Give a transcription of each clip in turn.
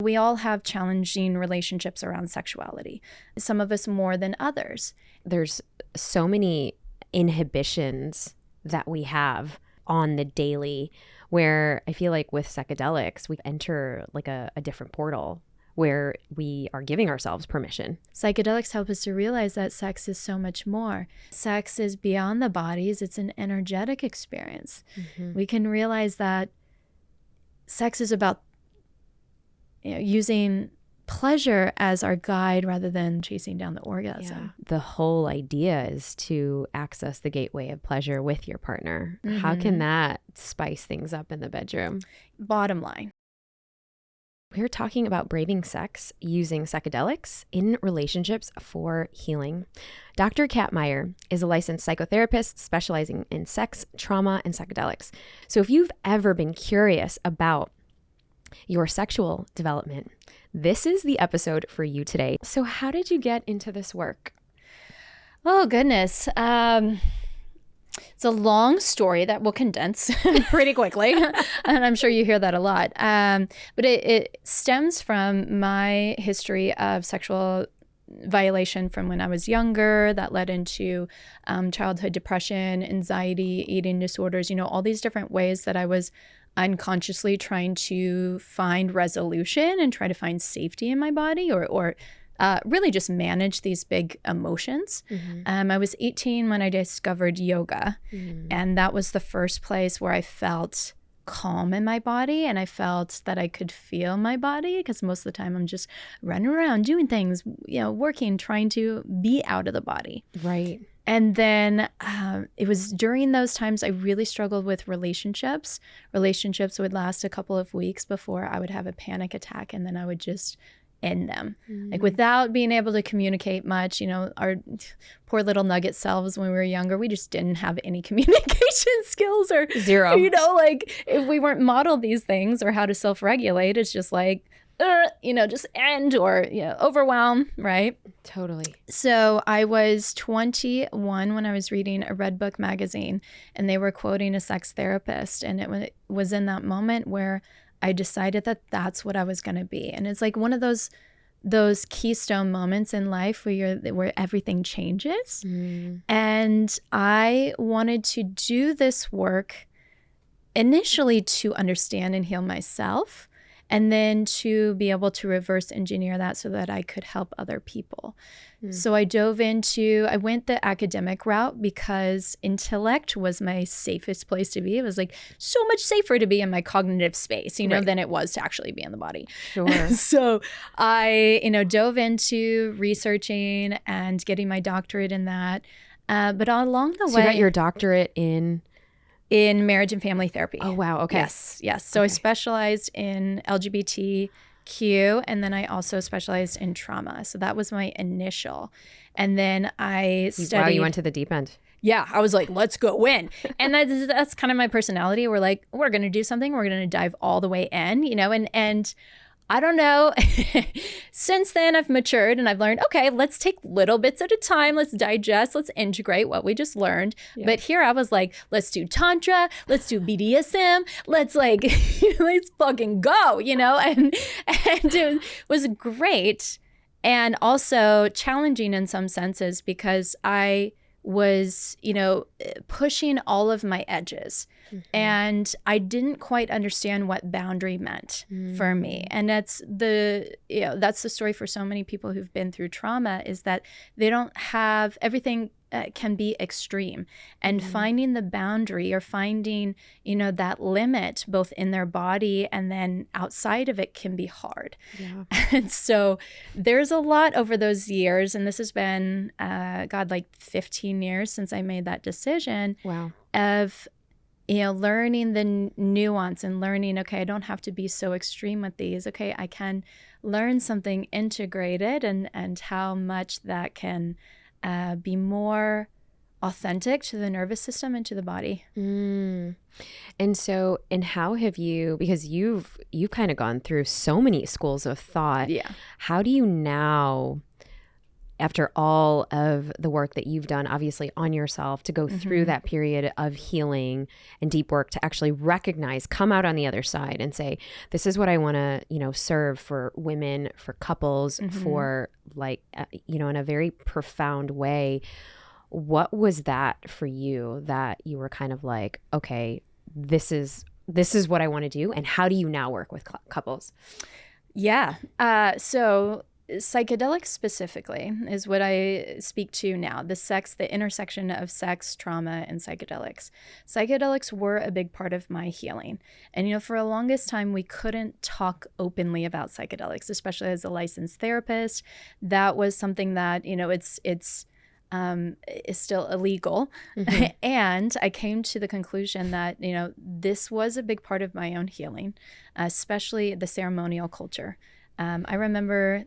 We all have challenging relationships around sexuality, some of us more than others. There's so many inhibitions that we have on the daily, where I feel like with psychedelics, we enter like a different portal where we are giving ourselves permission. Psychedelics help us to realize that sex is so much more. Sex is beyond the bodies. It's an energetic experience. We can realize that sex is about using pleasure as our guide rather than chasing down the orgasm. Yeah. The whole idea is to access the gateway of pleasure with your partner. How can that spice things up in the bedroom? Bottom line. We're talking about braving sex using psychedelics in relationships for healing. Dr. Kat Meyer is a licensed psychotherapist specializing in sex, trauma, and psychedelics. So if you've ever been curious about your sexual development, this is the episode for you today. So how did you get into this work? Oh, goodness. It's a long story that we'll condense pretty quickly. And I'm sure you hear that a lot. But it stems from my history of sexual violation from when I was younger that led into childhood depression, anxiety, eating disorders, all these different ways that I was unconsciously trying to find resolution and try to find safety in my body or really just manage these big emotions. I was 18 when I discovered yoga. And that was the first place where I felt calm in my body and I felt that I could feel my body, because most of the time I'm just running around doing things, working, trying to be out of the body. Right. And then it was during those times I really struggled with relationships. Relationships would last a couple of weeks before I would have a panic attack, and then I would just end them. Like without being able to communicate much. Our poor little nugget selves when we were younger, we just didn't have any communication skills or zero. Like if we weren't modeled these things or how to self-regulate, it's just like, just end or, overwhelm, right? Totally. So I was 21 when I was reading a Red Book magazine, and they were quoting a sex therapist. And it was in that moment where I decided that that's what I was going to be. And it's like one of those keystone moments in life where everything changes. And I wanted to do this work initially to understand and heal myself, and then to be able to reverse engineer that so that I could help other people. So I went the academic route because intellect was my safest place to be. It was like so much safer to be in my cognitive space, Right. than it was to actually be in the body. Sure. So I, dove into researching and getting my doctorate in that. But along the way— So you got your doctorate in marriage and family therapy. Oh, wow. Okay. Yes. So I specialized in LGBTQ, and then I also specialized in trauma. So that was my initial. And then I studied— Wow, you went to the deep end. Yeah, I was like, let's go in. And that's kind of my personality. We're like, we're going to do something. We're going to dive all the way in, and I don't know. Since then, I've matured and I've learned, okay, let's take little bits at a time. Let's digest. Let's integrate what we just learned. Yeah. But here I was like, let's do Tantra. Let's do BDSM. Let's let's fucking go, and it was great and also challenging in some senses because I was, pushing all of my edges. And I didn't quite understand what boundary meant for me. And that's the story for so many people who've been through trauma, is that they don't have everything. Can be extreme, and finding the boundary or finding, that limit both in their body and then outside of it can be hard. Yeah. And so there's a lot over those years, and this has been, 15 years since I made that decision. Wow. Of, learning the nuance and learning, okay, I don't have to be so extreme with these. Okay, I can learn something integrated and how much that can be more authentic to the nervous system and to the body. And how have you, because you've kind of gone through so many schools of thought. Yeah. How do you now after all of the work that you've done, obviously on yourself, to go through that period of healing and deep work, to actually recognize, come out on the other side and say, this is what I want to, serve for women, for couples, for in a very profound way. What was that for you that you were kind of like, okay, this is what I want to do? And how do you now work with couples? Yeah. So psychedelics specifically is what I speak to now, the intersection of sex, trauma, and psychedelics. Psychedelics were a big part of my healing. And, for the longest time, we couldn't talk openly about psychedelics, especially as a licensed therapist. That was something that, it's still illegal. And I came to the conclusion that, this was a big part of my own healing, especially the ceremonial culture. I remember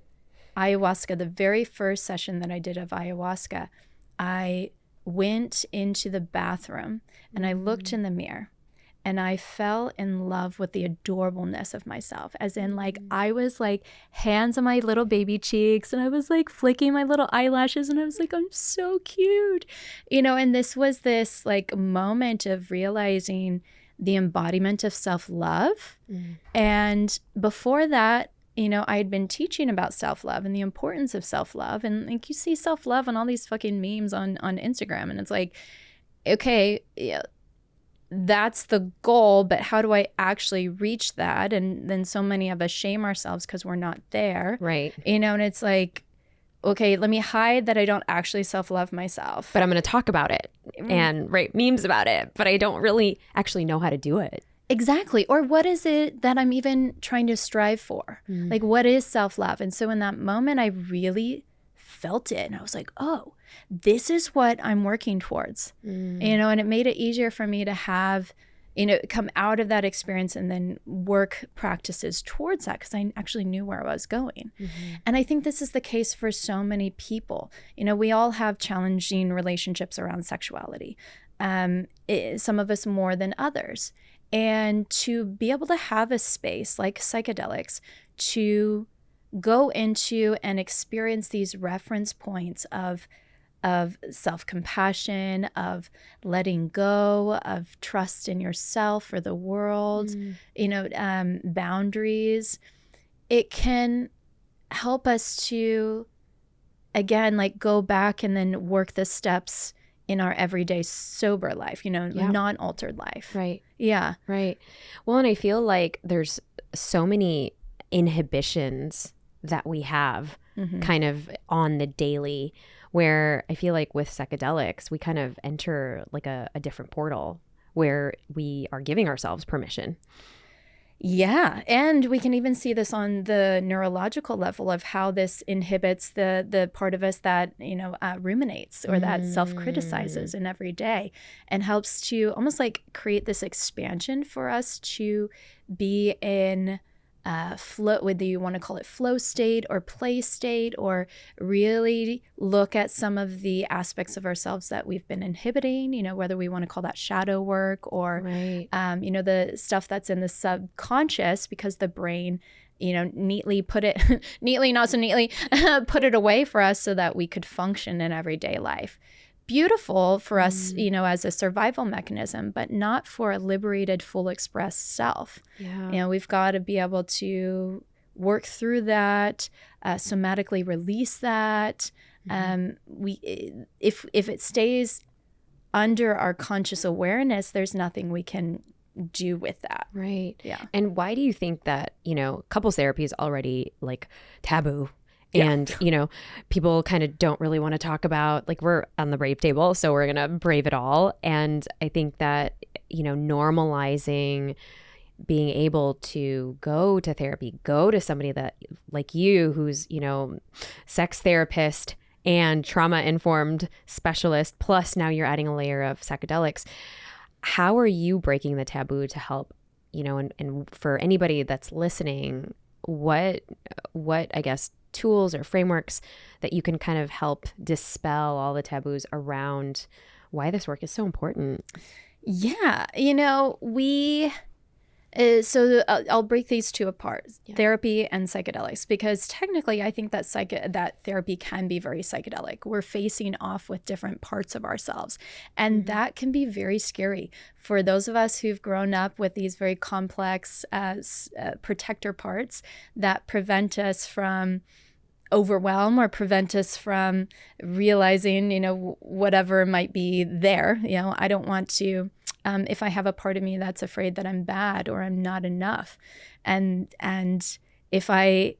ayahuasca, the very first session that I did of ayahuasca, I went into the bathroom and I looked in the mirror and I fell in love with the adorableness of myself. As in, I was hands on my little baby cheeks and I was flicking my little eyelashes and I was I'm so cute, and this was this moment of realizing the embodiment of self-love. And before that, I had been teaching about self-love and the importance of self-love. And you see self-love on all these fucking memes on Instagram. And it's okay, yeah, that's the goal, but how do I actually reach that? And then so many of us shame ourselves because we're not there. Right. And it's okay, let me hide that I don't actually self-love myself. But I'm going to talk about it and write memes about it, but I don't really actually know how to do it. Exactly. Or what is it that I'm even trying to strive for? What is self-love? And so in that moment, I really felt it. And I was oh, this is what I'm working towards. And it made it easier for me to have, come out of that experience and then work practices towards that because I actually knew where I was going. And I think this is the case for so many people. We all have challenging relationships around sexuality. Some of us more than others. And to be able to have a space like psychedelics to go into and experience these reference points of self-compassion, of letting go, of trust in yourself or the world, boundaries, it can help us to, again, go back and then work the steps in our everyday sober life, non-altered life. Right. Yeah. Right. Well, and I feel like there's so many inhibitions that we have kind of on the daily, where I feel like with psychedelics, we kind of enter a different portal where we are giving ourselves permission. Yeah. And we can even see this on the neurological level of how this inhibits the part of us that, ruminates or that self-criticizes in every day, and helps to almost create this expansion for us to be in flow, whether you want to call it flow state or play state, or really look at some of the aspects of ourselves that we've been inhibiting, whether we want to call that shadow work or, the stuff that's in the subconscious, because the brain, neatly put it, neatly, not so neatly, put it away for us so that we could function in everyday life. Beautiful for us, as a survival mechanism, but not for a liberated, full expressed self. Yeah. We've got to be able to work through that, somatically release that. If it stays under our conscious awareness, there's nothing we can do with that. Right. Yeah. And why do you think that, couples therapy is already taboo? Yeah. And, people kind of don't really want to talk about, we're on the brave table, so we're going to brave it all. And I think that, normalizing being able to go to therapy, go to somebody that like you, who's, sex therapist and trauma-informed specialist, plus now you're adding a layer of psychedelics. How are you breaking the taboo to help, and for anybody that's listening, what I guess tools or frameworks that you can kind of help dispel all the taboos around why this work is so important? Yeah. So I'll break these two apart, Yeah. therapy and psychedelics, because technically I think that that therapy can be very psychedelic. We're facing off with different parts of ourselves. And that can be very scary for those of us who've grown up with these very complex protector parts that prevent us from overwhelm or prevent us from realizing, whatever might be there. I don't want to, if I have a part of me that's afraid that I'm bad or I'm not enough. And if I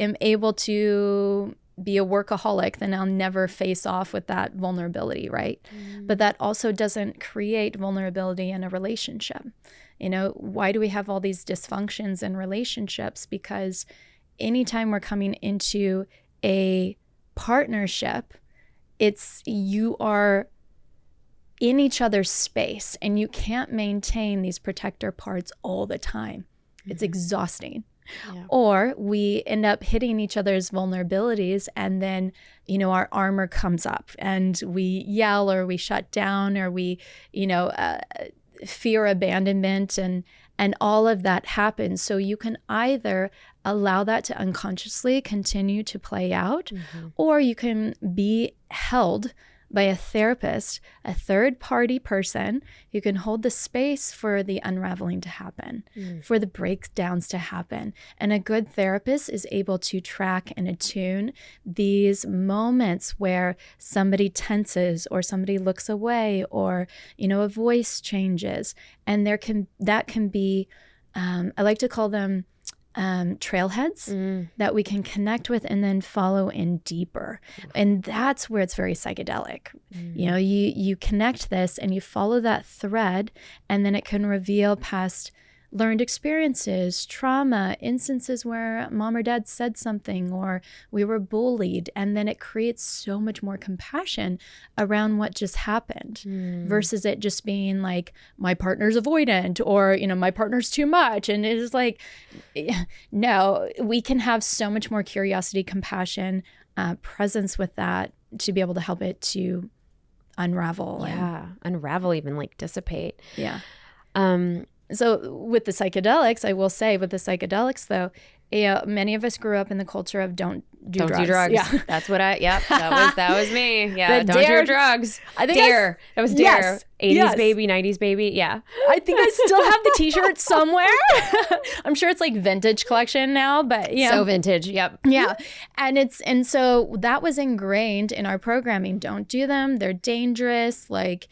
am able to be a workaholic, then I'll never face off with that vulnerability, right? But that also doesn't create vulnerability in a relationship. Why do we have all these dysfunctions in relationships? Because anytime we're coming into a partnership, you are in each other's space and you can't maintain these protector parts all the time. It's exhausting. Yeah. Or we end up hitting each other's vulnerabilities and then, our armor comes up and we yell or we shut down or we, fear abandonment and all of that happens. So you can either allow that to unconsciously continue to play out, or you can be held by a therapist, a third-party person who can hold the space for the unraveling to happen, for the breakdowns to happen. And a good therapist is able to track and attune these moments where somebody tenses or somebody looks away or, a voice changes. And that can be, I like to call them trailheads that we can connect with and then follow in deeper. And that's where it's very psychedelic. You connect this and you follow that thread, and then it can reveal past learned experiences, trauma, instances where mom or dad said something or we were bullied, and then it creates so much more compassion around what just happened versus it just being like, my partner's avoidant or, my partner's too much. And it is like, no, we can have so much more curiosity, compassion, presence with that to be able to help it to unravel. Unravel, even like dissipate. Yeah. So with the psychedelics, I will say with the psychedelics though, many of us grew up in the culture of don't do drugs. Yeah. That's what that was me. Yeah. Don't do drugs. I think Dare. That was Dare. Yes. 80s baby, 90s baby. Yeah. I think I still have the t-shirt somewhere. I'm sure it's like vintage collection now, but So vintage. Yep. Yeah. And so that was ingrained in our programming. Don't do them. They're dangerous. Like,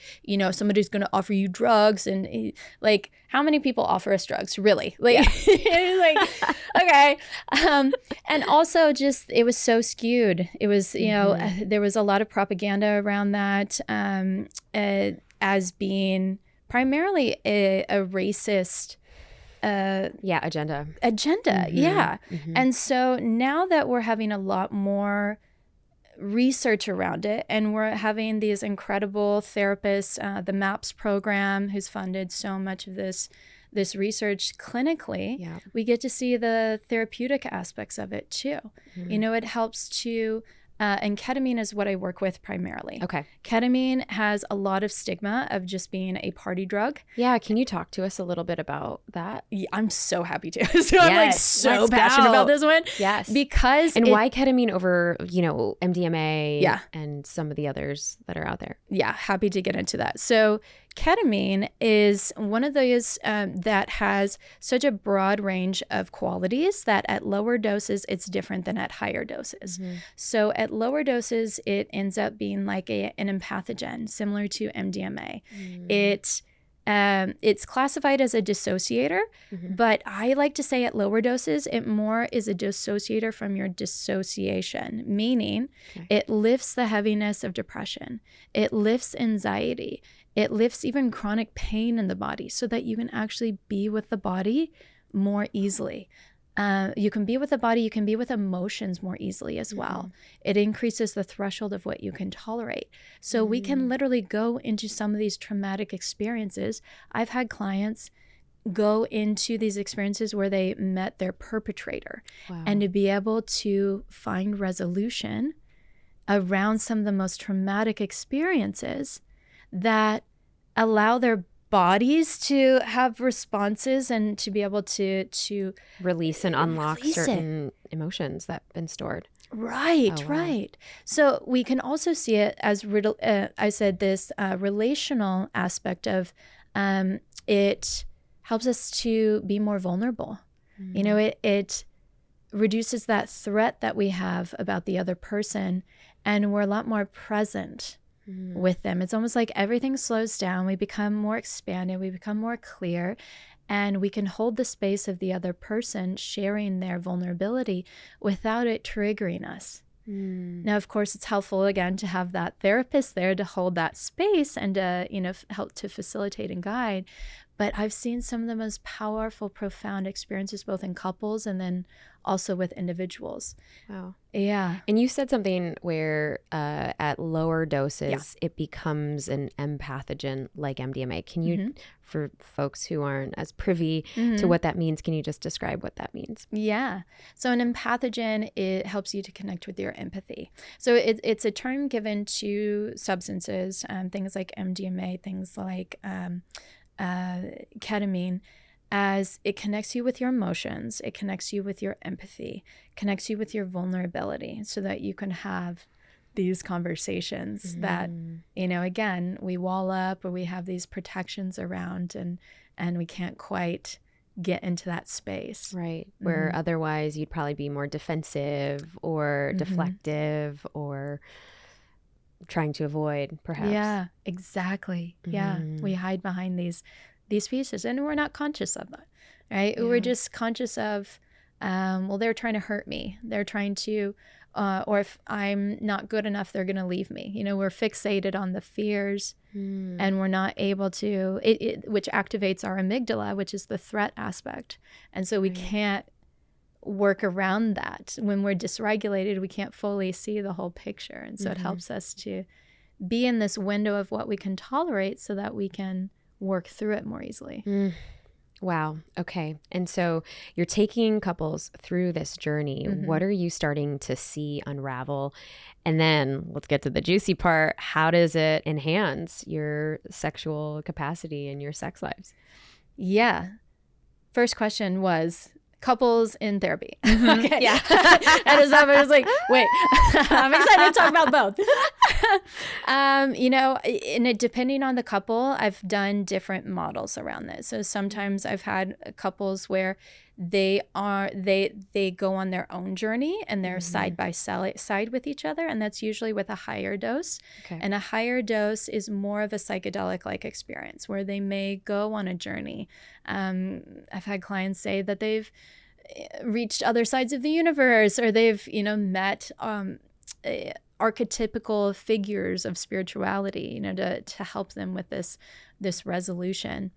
somebody's going to offer you drugs and like, how many people offer us drugs? Really? Like, it's like, okay. And also just, it was so skewed. It was, there was a lot of propaganda around that as being primarily a racist agenda. Yeah. And so now that we're having a lot more research around it, and we're having these incredible therapists, the MAPS program, who's funded so much of this research clinically, we get to see the therapeutic aspects of it too. It helps to and ketamine is what I work with primarily. Okay. Ketamine has a lot of stigma of just being a party drug. Yeah. Can you talk to us a little bit about that? Yeah, I'm so happy to. I'm like so passionate about this one. Yes. Because why ketamine over, MDMA and some of the others that are out there? Yeah. Happy to get into that. So ketamine is one of those that has such a broad range of qualities that at lower doses, it's different than at higher doses. So at lower doses, it ends up being like an empathogen, similar to MDMA. It's classified as a dissociator, but I like to say at lower doses, it more is a dissociator from your dissociation, meaning it lifts the heaviness of depression. It lifts anxiety. It lifts even chronic pain in the body so that you can actually be with the body more easily. You can be with the body, you can be with emotions more easily as well. It increases the threshold of what you can tolerate. So we can literally go into some of these traumatic experiences. I've had clients go into these experiences where they met their perpetrator, and to be able to find resolution around some of the most traumatic experiences that allow their bodies to have responses and to be able to release and unlock release certain emotions that have been stored. Right, Oh, wow. right. So we can also see it as I said this relational aspect of it helps us to be more vulnerable. You know, it reduces that threat that we have about the other person, and we're a lot more present with them. It's almost like everything slows down. We become more expanded. We become more clear. And we can hold the space of the other person sharing their vulnerability without it triggering us. Now, of course, it's helpful, again, to have that therapist there to hold that space and to, help to facilitate and guide. But I've seen some of the most powerful, profound experiences, both in couples and then also with individuals. Wow. Yeah. And you said something where at lower doses, it becomes an empathogen like MDMA. Can you, for folks who aren't as privy to what that means, can you just describe what that means? Yeah. So an empathogen, it helps you to connect with your empathy. So it's a term given to substances, things like MDMA, things like ketamine, as it connects you with your emotions, it connects you with your empathy, connects you with your vulnerability, so that you can have these conversations that, again, we wall up or we have these protections around and we can't quite get into that space. Right. Where otherwise you'd probably be more defensive or deflective or trying to avoid, perhaps. Yeah, exactly. Yeah. We hide behind these pieces and we're not conscious of that, right? Yeah. We're just conscious of, they're trying to hurt me. They're trying to, or if I'm not good enough, they're going to leave me. We're fixated on the fears and we're not able to, which activates our amygdala, which is the threat aspect. And so we can't work around that. When we're dysregulated, we can't fully see the whole picture. And so it helps us to be in this window of what we can tolerate so that we can work through it more easily. Wow. Okay. And so you're taking couples through this journey. What are you starting to see unravel? And then let's get to the juicy part. How does it enhance your sexual capacity and your sex lives? Yeah. First question was couples in therapy. Okay. Yeah. And I was like, wait, I'm excited to talk about both. Depending on the couple, I've done different models around this. So sometimes I've had couples where they go on their own journey and they're side by side with each other. And that's usually with a higher dose. Okay. And a higher dose is more of a psychedelic-like experience where they may go on a journey. I've had clients say that they've reached other sides of the universe, or they've, met archetypical figures of spirituality, to help them with this resolution.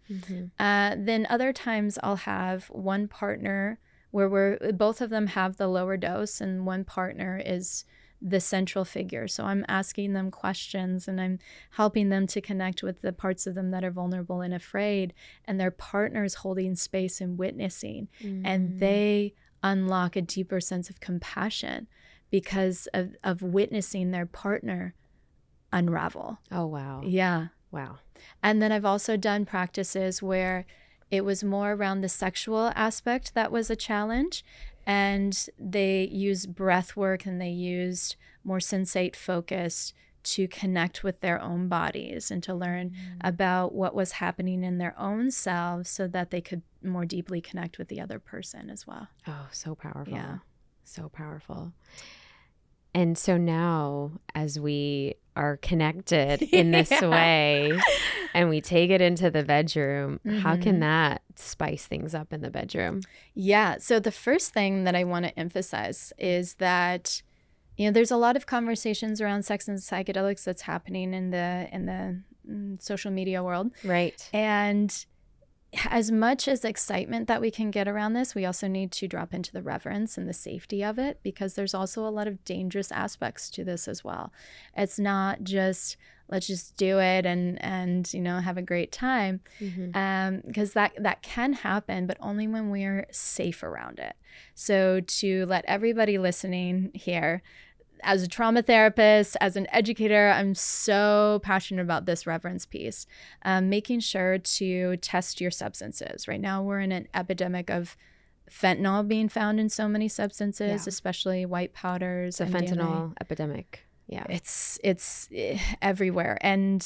Then other times I'll have one partner where both of them have the lower dose and one partner is the central figure. So I'm asking them questions and I'm helping them to connect with the parts of them that are vulnerable and afraid, and their partner's holding space and witnessing, and they unlock a deeper sense of compassion because of witnessing their partner unravel. Oh, wow. Yeah. Wow. And then I've also done practices where it was more around the sexual aspect that was a challenge, and they used breath work and they used more sensate focus to connect with their own bodies and to learn about what was happening in their own selves so that they could more deeply connect with the other person as well. Oh, so powerful. Yeah. So powerful. And so now, as we are connected in this way and we take it into the bedroom, how can that spice things up in the bedroom? Yeah. So the first thing that I want to emphasize is that, there's a lot of conversations around sex and psychedelics that's happening in the social media world. Right. And as much as excitement that we can get around this, we also need to drop into the reverence and the safety of it, because there's also a lot of dangerous aspects to this as well. It's not just, let's just do it and have a great time, because that can happen, but only when we're safe around it. So to let everybody listening here, as a trauma therapist, as an educator, I'm so passionate about this reverence piece, making sure to test your substances. Right now, we're in an epidemic of fentanyl being found in so many substances, especially white powders. The MDMA. fentanyl epidemic. Yeah. It's everywhere. And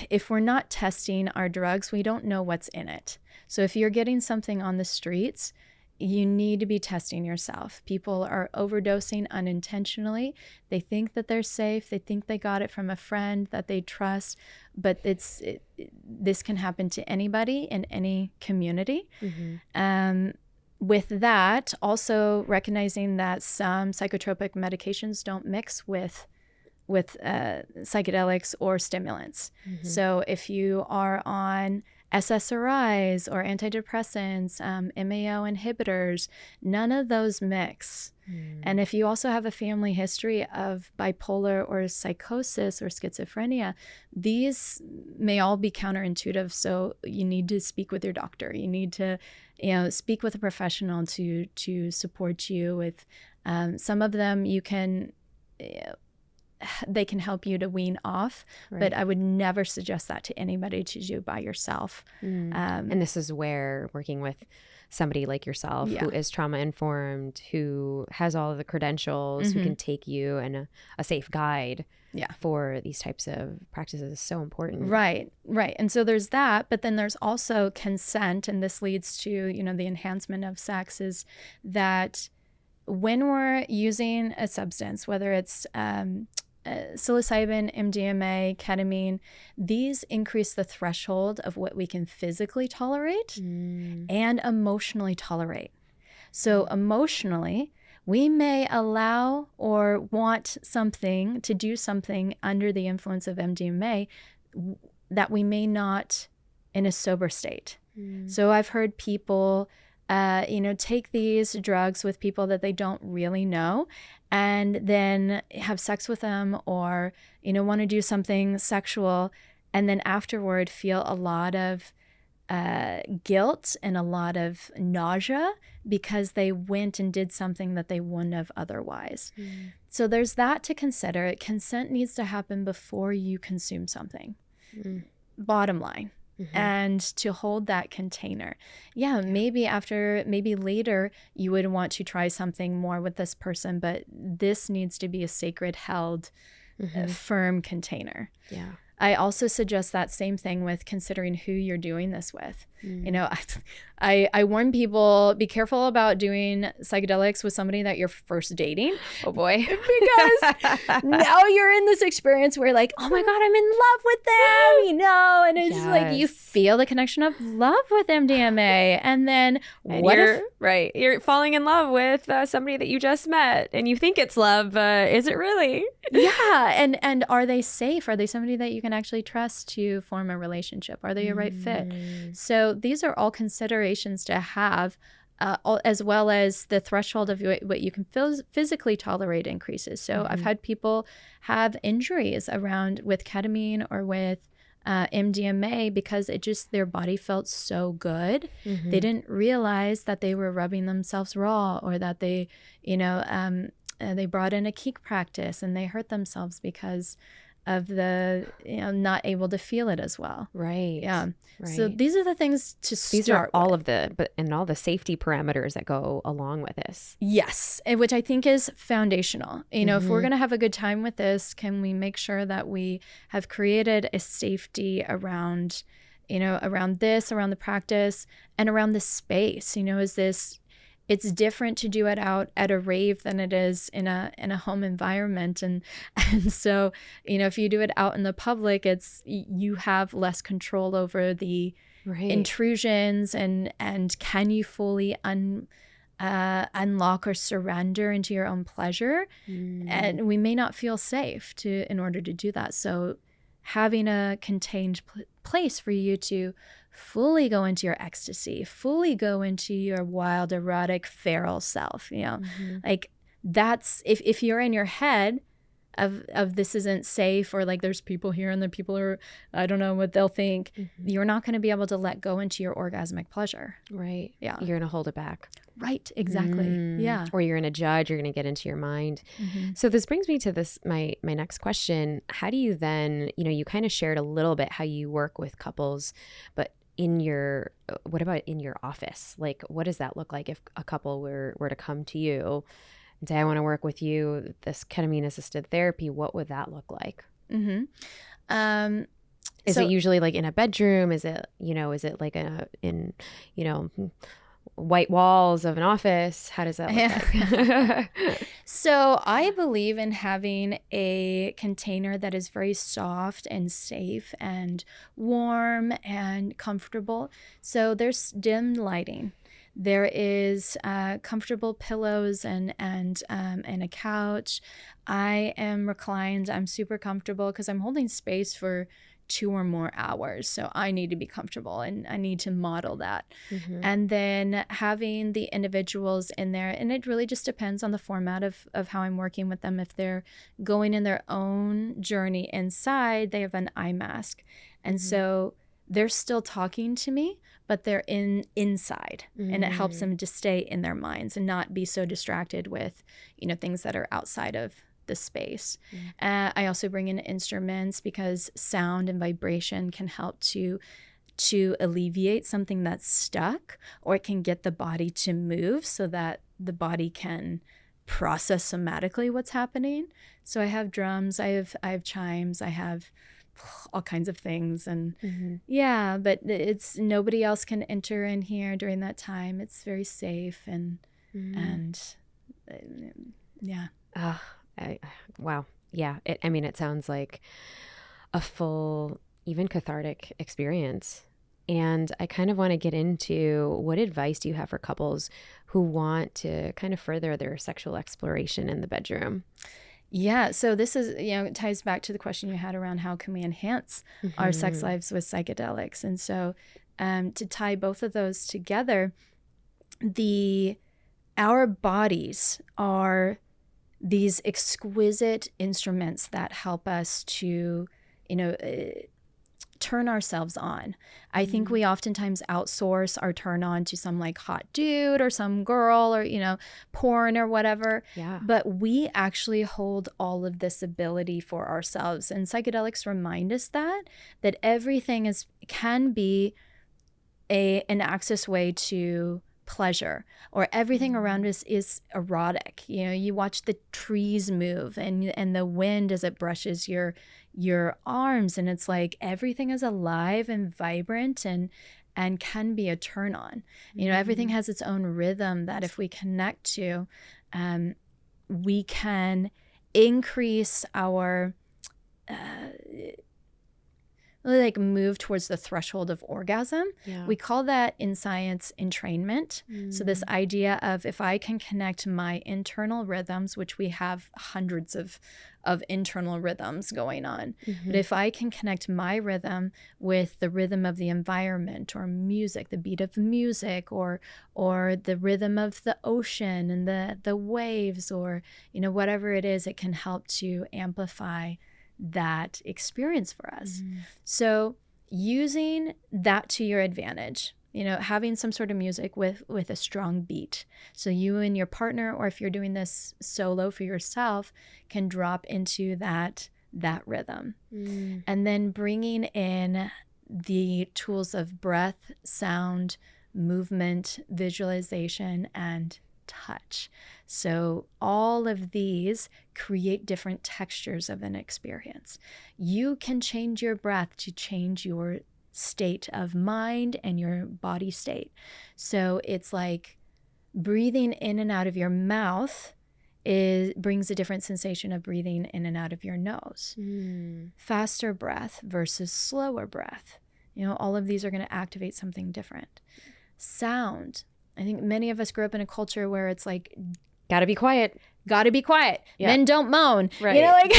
if we're not testing our drugs, we don't know what's in it. So if you're getting something on the streets, you need to be testing yourself. People are overdosing unintentionally. They think that they're safe. They think they got it from a friend that they trust, but this can happen to anybody in any community. With that, also recognizing that some psychotropic medications don't mix with psychedelics or stimulants. So if you are on SSRIs or antidepressants, MAO inhibitors, none of those mix. And if you also have a family history of bipolar or psychosis or schizophrenia, these may all be counterintuitive. So you need to speak with your doctor. You need to, speak with a professional to support you with. Some of them you can. They can help you to wean off, but I would never suggest that to anybody to do by yourself. And this is where working with somebody like yourself who is trauma informed, who has all of the credentials, who can take you and a safe guide for these types of practices is so important. Right. And so there's that, but then there's also consent, and this leads to, the enhancement of sex, is that when we're using a substance, whether it's psilocybin, MDMA, ketamine, these increase the threshold of what we can physically tolerate and emotionally tolerate. So emotionally, we may allow or want something to do something under the influence of MDMA that we may not in a sober state. So I've heard people take these drugs with people that they don't really know, and then have sex with them, or, want to do something sexual, and then afterward feel a lot of guilt and a lot of nausea because they went and did something that they wouldn't have otherwise. So there's that to consider. Consent needs to happen before you consume something. Bottom line. And to hold that container. Maybe later you would want to try something more with this person, but this needs to be a sacred held, firm container. I also suggest that same thing with considering who you're doing this with. I warn people, be careful about doing psychedelics with somebody that you're first dating. Oh boy. Because now you're in this experience where like, oh my God, I'm in love with them, and it's just like you feel the connection of love with MDMA. And then you're falling in love with somebody that you just met and you think it's love, is it really? And are they safe? Are they somebody that you can actually trust to form a relationship? Are they a right fit? So these are all considerations to have, as well as the threshold of what you can physically tolerate increases. So I've had people have injuries with ketamine or with MDMA because their body felt so good. They didn't realize that they were rubbing themselves raw, or that they brought in a kink practice and they hurt themselves because of the not able to feel it as well. So these are the things to start. These are all of all the safety parameters that go along with this. Yes, which I think is foundational. If we're going to have a good time with this, can we make sure that we have created a safety around around the practice and around the space? It's different to do it out at a rave than it is in a home environment. And so, if you do it out in the public, you have less control over the intrusions and can you fully unlock or surrender into your own pleasure? And we may not feel safe in order to do that. So having a contained place for you to fully go into your ecstasy, fully go into your wild, erotic, feral self, like that's, if you're in your head of this isn't safe, or like there's people here and the people are, I don't know what they'll think, you're not going to be able to let go into your orgasmic pleasure. You're going to hold it back. Right. Exactly. Yeah. Or you're going to judge, you're going to get into your mind. So this brings me to this, my next question. How do you then, you kind of shared a little bit how you work with couples, but what about in your office? Like, what does that look like if a couple were to come to you and say, I want to work with you, this ketamine assisted therapy? What would that look like? Is it usually like in a bedroom? Is it like in white walls of an office? How does that look like? So I believe in having a container that is very soft and safe and warm and comfortable. So there's dim lighting. There is comfortable pillows and a couch. I am reclined. I'm super comfortable because I'm holding space for 2 or more hours. So I need to be comfortable and I need to model that. And then having the individuals in there, and it really just depends on the format of how I'm working with them. If they're going in their own journey inside, they have an eye mask. And so they're still talking to me, but they're inside, and it helps them to stay in their minds and not be so distracted with, things that are outside of the space. I also bring in instruments because sound and vibration can help to alleviate something that's stuck, or it can get the body to move so that the body can process somatically what's happening. So I have drums, I have chimes, I have all kinds of things, and but it's nobody else can enter in here during that time. It's very safe and yeah. Wow. Yeah. It sounds like a full, even cathartic experience. And I kind of want to get into, what advice do you have for couples who want to kind of further their sexual exploration in the bedroom? Yeah. So this is, it ties back to the question you had around how can we enhance our sex lives with psychedelics. And so to tie both of those together, our bodies are these exquisite instruments that help us to, turn ourselves on. I think we oftentimes outsource our turn on to some like hot dude or some girl or, porn or whatever. Yeah. But we actually hold all of this ability for ourselves. And psychedelics remind us that everything can be an access way to pleasure, or everything around us is erotic. You watch the trees move and the wind as it brushes your arms, and it's like everything is alive and vibrant and can be a turn on. Everything has its own rhythm that if we connect to, we can increase our move towards the threshold of orgasm. Yeah. We call that in science entrainment. So this idea of, if I can connect my internal rhythms, which we have hundreds of internal rhythms going on, but if I can connect my rhythm with the rhythm of the environment or music, the beat of music, or the rhythm of the ocean and the waves, or whatever it is, it can help to amplify that experience for us. So using that to your advantage, having some sort of music with a strong beat, so you and your partner, or if you're doing this solo for yourself, can drop into that rhythm. And then bringing in the tools of breath, sound, movement, visualization, and touch. So all of these create different textures of an experience. You can change your breath to change your state of mind and your body state. So it's like breathing in and out of your mouth brings a different sensation of breathing in and out of your nose. Faster breath versus slower breath. All of these are going to activate something different. Sound. I think many of us grew up in a culture where it's like, gotta be quiet. Yeah. Men don't moan. Right. Right.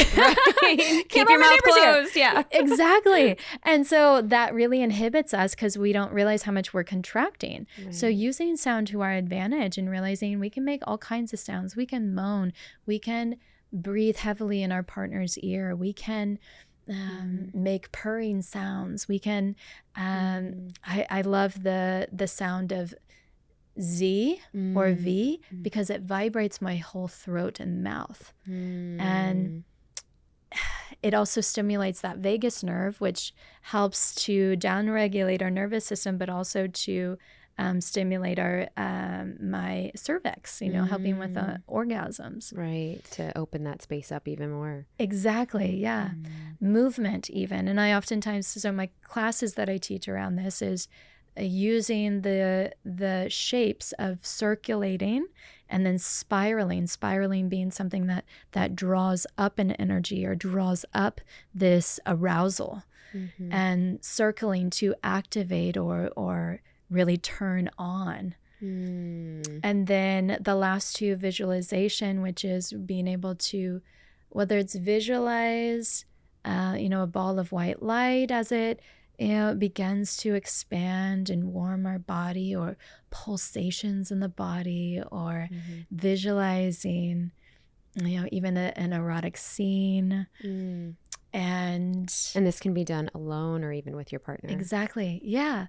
Keep your mouth closed. Yeah. Exactly. And so that really inhibits us because we don't realize how much we're contracting. Right. So using sound to our advantage and realizing we can make all kinds of sounds. We can moan. We can breathe heavily in our partner's ear. We can make purring sounds. We can, I love the sound of Z or V because it vibrates my whole throat and mouth. And it also stimulates that vagus nerve, which helps to downregulate our nervous system, but also to stimulate our my cervix, helping with orgasms. Right, to open that space up even more. Exactly, yeah. Movement even. And I oftentimes, so my classes that I teach around this is using the shapes of circulating and then spiraling being something that draws up an energy or draws up this arousal, and circling to activate or really turn on. And then the last two, visualization, which is being able to, whether it's visualize a ball of white light as it begins to expand and warm our body, or pulsations in the body, or visualizing, even an erotic scene. And this can be done alone or even with your partner. Exactly. Yeah.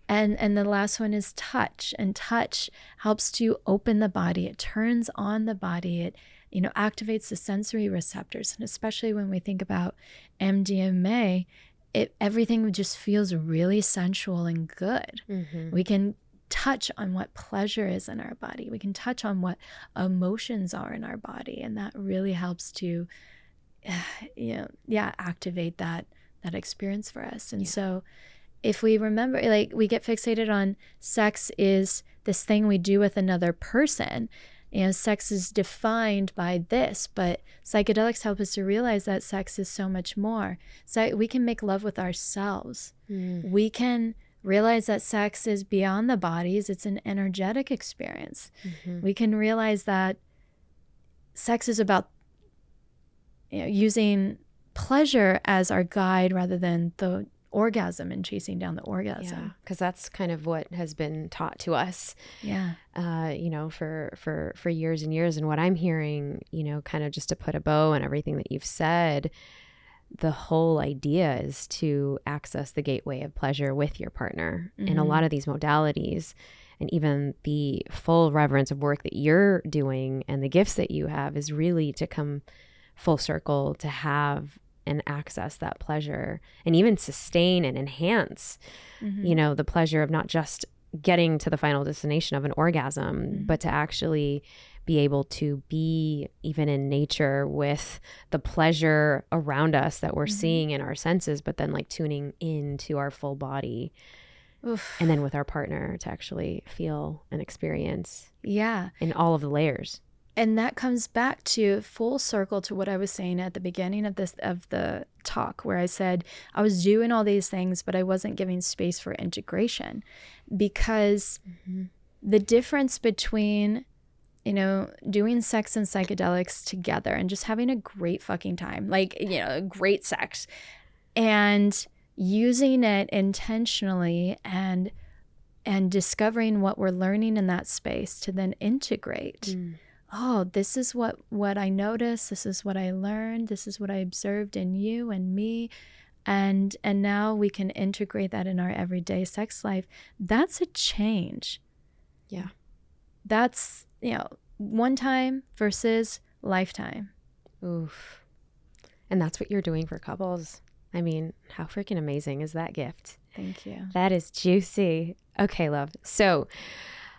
And the last one is touch. And touch helps to open the body. It turns on the body. It activates the sensory receptors. And especially when we think about MDMA, everything just feels really sensual and good. We can touch on what pleasure is in our body. We can touch on what emotions are in our body. And that really helps to, activate that experience for us. And so if we remember, we get fixated on sex is this thing we do with another person. Sex is defined by this, but psychedelics help us to realize that sex is so much more. So we can make love with ourselves. We can realize that sex is beyond the bodies. It's an energetic experience. We can realize that sex is about using pleasure as our guide rather than the orgasm and chasing down the orgasm. Yeah, because that's kind of what has been taught to us. Yeah. For years and years. And what I'm hearing, kind of just to put a bow on everything that you've said, the whole idea is to access the gateway of pleasure with your partner in a lot of these modalities. And even the full reverence of work that you're doing and the gifts that you have is really to come full circle to have and access that pleasure and even sustain and enhance, the pleasure of not just getting to the final destination of an orgasm, but to actually be able to be even in nature with the pleasure around us that we're seeing in our senses, but then tuning into our full body. Oof. And then with our partner to actually feel and experience. Yeah. In all of the layers. And that comes back to full circle to what I was saying at the beginning of the talk, where I said I was doing all these things, but I wasn't giving space for integration, because the difference between, doing sex and psychedelics together and just having a great fucking time, great sex, and using it intentionally and discovering what we're learning in that space to then integrate. Oh, this is what I noticed. This is what I learned. This is what I observed in you and me. And now we can integrate that in our everyday sex life. That's a change. Yeah. That's, one time versus lifetime. Oof. And that's what you're doing for couples. I mean, how freaking amazing is that gift? Thank you. That is juicy. Okay, love. So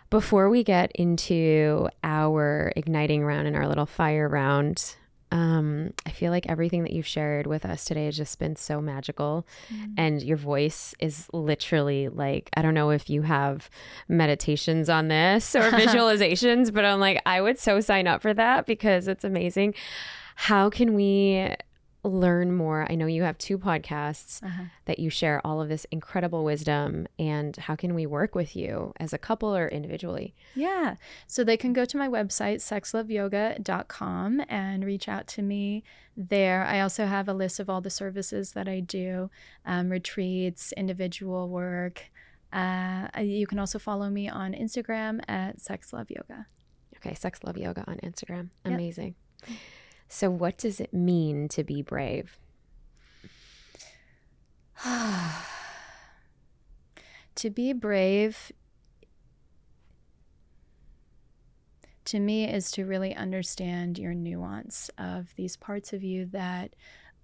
before we get into our igniting round and our little fire round, I feel like everything that you've shared with us today has just been so magical. And your voice is literally I don't know if you have meditations on this or visualizations, but I'm I would so sign up for that because it's amazing. How can we learn more? I know you have 2 podcasts that you share all of this incredible wisdom, and how can we work with you as a couple or individually? Yeah. So they can go to my website, sexloveyoga.com, and reach out to me there. I also have a list of all the services that I do, retreats, individual work. You can also follow me on Instagram at sexloveyoga. Okay. Sex Love Yoga on Instagram. Amazing. Yep. So what does it mean to be brave? To be brave to me is to really understand your nuance of these parts of you that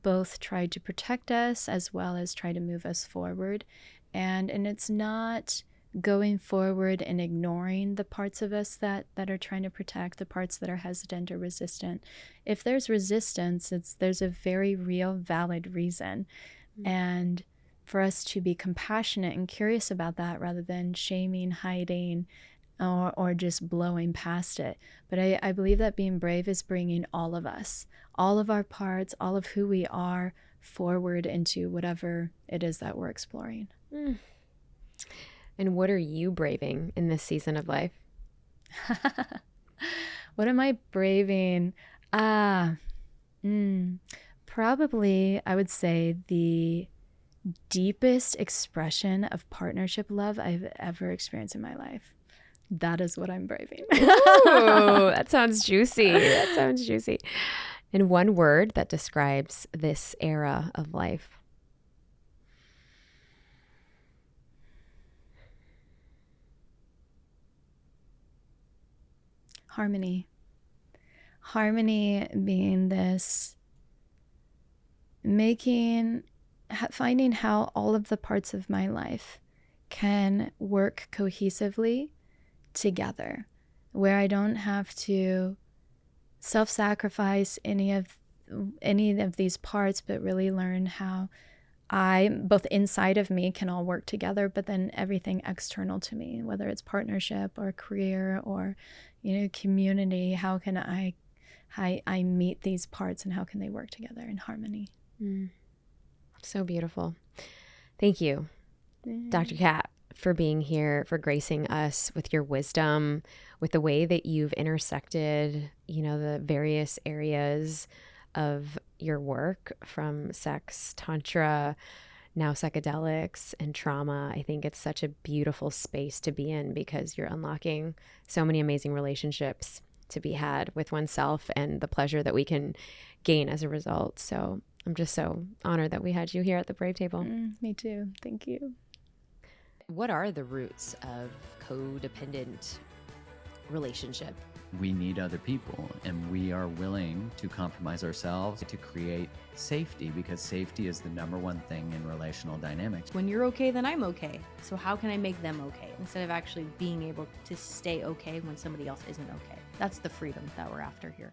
both try to protect us as well as try to move us forward. And it's not going forward and ignoring the parts of us that are trying to protect, the parts that are hesitant or resistant. If there's resistance, there's a very real, valid reason. And for us to be compassionate and curious about that rather than shaming, hiding, or just blowing past it. But I believe that being brave is bringing all of us, all of our parts, all of who we are forward into whatever it is that we're exploring. And what are you braving in this season of life? What am I braving? Probably, I would say the deepest expression of partnership love I've ever experienced in my life. That is what I'm braving. Ooh, that sounds juicy. That sounds juicy. And one word that describes this era of life. Harmony. Harmony being this finding how all of the parts of my life can work cohesively together, where I don't have to self-sacrifice any of these parts, but really learn how both inside of me can all work together, but then everything external to me, whether it's partnership or career or, community, how can I meet these parts and how can they work together in harmony? So beautiful. Thank you, Dr. Kat, for being here, for gracing us with your wisdom, with the way that you've intersected, the various areas of your work, from sex, tantra, now psychedelics, and trauma. I think it's such a beautiful space to be in because you're unlocking so many amazing relationships to be had with oneself and the pleasure that we can gain as a result. So I'm just so honored that we had you here at the Brave Table. Me too. Thank you. What are the roots of codependent relationship? We need other people, and we are willing to compromise ourselves to create safety, because safety is the number one thing in relational dynamics. When you're okay, then I'm okay. So how can I make them okay? Instead of actually being able to stay okay when somebody else isn't okay. That's the freedom that we're after here.